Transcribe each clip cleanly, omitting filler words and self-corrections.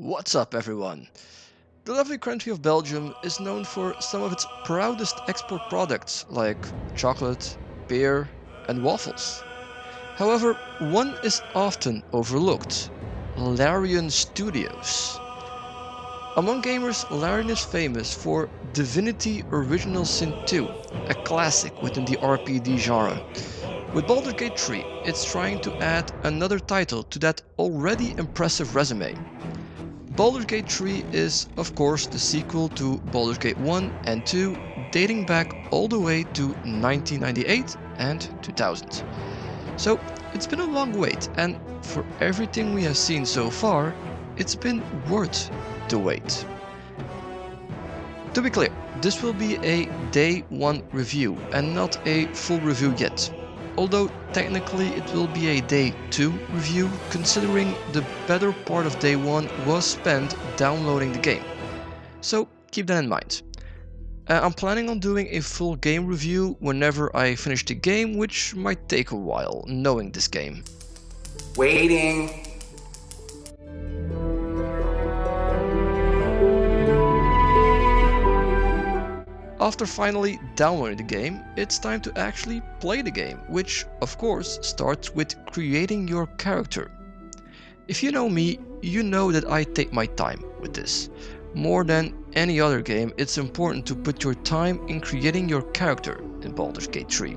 What's up, everyone? The lovely country of Belgium is known for some of its proudest export products like chocolate, beer, and waffles. However, one is often overlooked: Larian Studios. Among gamers, Larian is famous for Divinity Original Sin 2, a classic within the RPG genre. With Baldur's Gate 3, it's trying to add another title to that already impressive resume. Baldur's Gate 3 is, of course, the sequel to Baldur's Gate 1 and 2, dating back all the way to 1998 and 2000. So, it's been a long wait, and for everything we have seen so far, it's been worth the wait. To be clear, this will be a day 1 review and not a full review yet. Although technically it will be a day 2 review, considering the better part of day 1 was spent downloading the game. So keep that in mind. I'm planning on doing a full game review whenever I finish the game, which might take a while, knowing this game. Waiting. After finally downloading the game, it's time to actually play the game, which of course starts with creating your character. If you know me, you know that I take my time with this. More than any other game, it's important to put your time in creating your character in Baldur's Gate 3.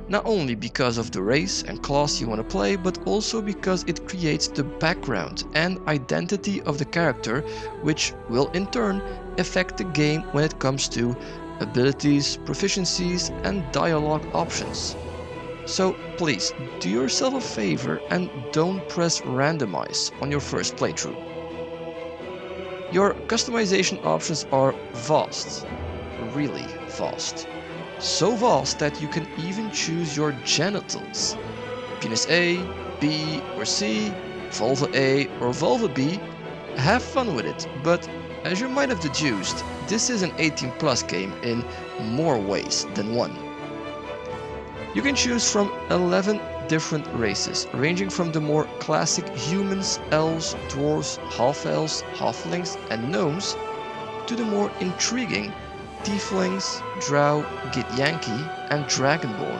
Not only because of the race and class you want to play, but also because it creates the background and identity of the character, which will in turn affect the game when it comes to abilities, proficiencies, and dialogue options. So please, do yourself a favor and don't press randomize on your first playthrough. Your customization options are vast, really vast. So vast that you can even choose your genitals. Penis A, B or C, vulva A or vulva B. Have fun with it, but as you might have deduced, this is an 18+ game in more ways than one. You can choose from 11 different races, ranging from the more classic humans, elves, dwarves, half-elves, halflings and gnomes, to the more intriguing tieflings, drow, githyanki and dragonborn.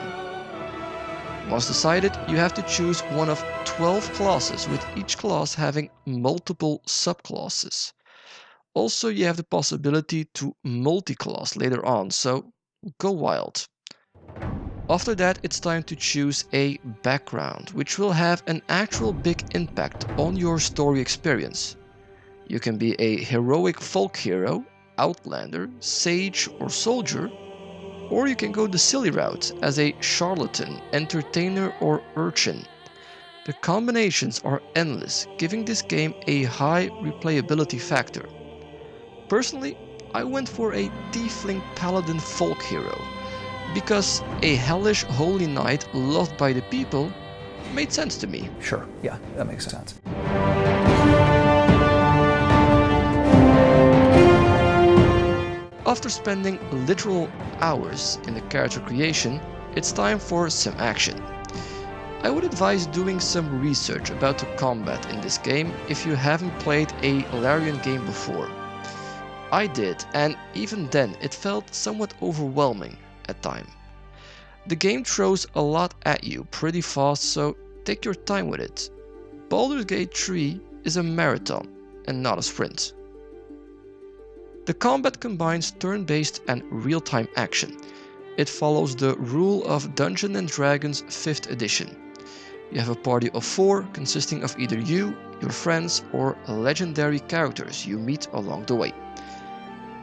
Once decided, you have to choose one of 12 classes, with each class having multiple subclasses. Also, you have the possibility to multi-class later on, so go wild. After that, it's time to choose a background, which will have an actual big impact on your story experience. You can be a heroic folk hero, outlander, sage or soldier, or you can go the silly route as a charlatan, entertainer or urchin. The combinations are endless, giving this game a high replayability factor. Personally, I went for a tiefling paladin folk hero, because a hellish holy knight loved by the people made sense to me. Sure, yeah, that makes sense. After spending literal hours in the character creation, it's time for some action. I would advise doing some research about the combat in this game if you haven't played a Larian game before. I did, and even then it felt somewhat overwhelming at times. The game throws a lot at you pretty fast, so take your time with it. Baldur's Gate 3 is a marathon and not a sprint. The combat combines turn-based and real-time action. It follows the rule of Dungeons & Dragons 5th edition. You have a party of 4 consisting of either you, your friends, or legendary characters you meet along the way.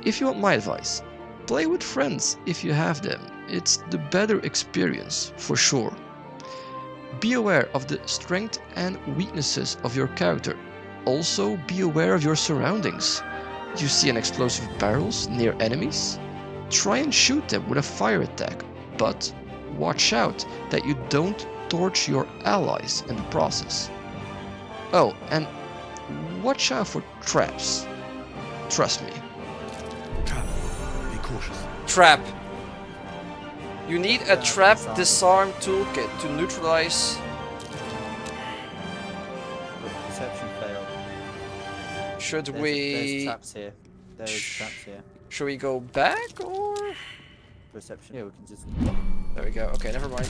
If you want my advice, play with friends if you have them. It's the better experience for sure. Be aware of the strengths and weaknesses of your character. Also be aware of your surroundings. You see an explosive barrels near enemies? Try and shoot them with a fire attack, but watch out that you don't torch your allies in the process. Oh, and watch out for traps. Trust me. Be cautious. Trap. You need a trap disarm toolkit to neutralize. Perception failed. Should There's we... traps here. There's traps here. Should we go back or...? Reception. Yeah, we can just... There we go. Okay, never mind.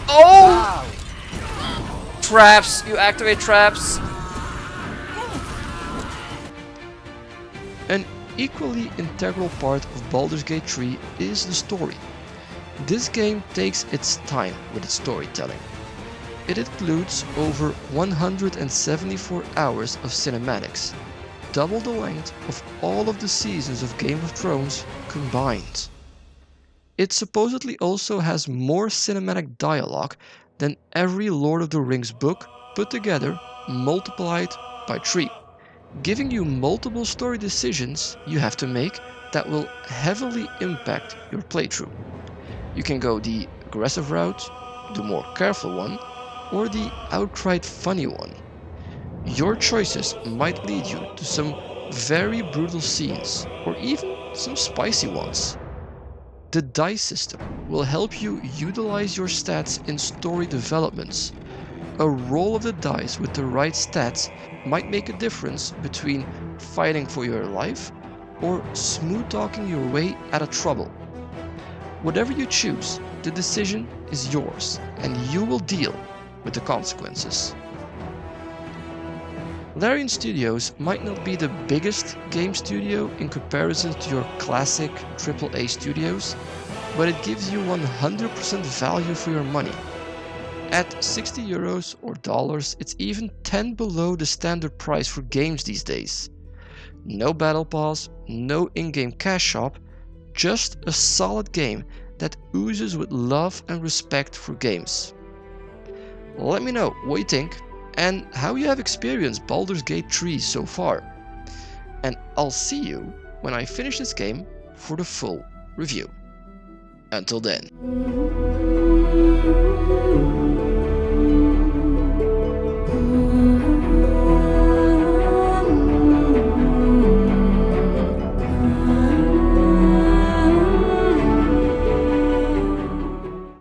Oh! Ow! Traps! You activate traps! An equally integral part of Baldur's Gate 3 is the story. This game takes its time with its storytelling. It includes over 174 hours of cinematics, double the length of all of the seasons of Game of Thrones combined. It supposedly also has more cinematic dialogue than every Lord of the Rings book put together, multiplied by 3, giving you multiple story decisions you have to make that will heavily impact your playthrough. You can go the aggressive route, the more careful one, or the outright funny one. Your choices might lead you to some very brutal scenes, or even some spicy ones. The dice system will help you utilize your stats in story developments. A roll of the dice with the right stats might make a difference between fighting for your life or smooth talking your way out of trouble. Whatever you choose, the decision is yours, and you will deal with the consequences. Larian Studios might not be the biggest game studio in comparison to your classic AAA studios, but it gives you 100% value for your money. At 60 euros or dollars, it's even 10 below the standard price for games these days. No battle pass, no in-game cash shop, just a solid game that oozes with love and respect for games. Let me know what you think and how you have experienced Baldur's Gate 3 so far. And I'll see you when I finish this game for the full review. Until then.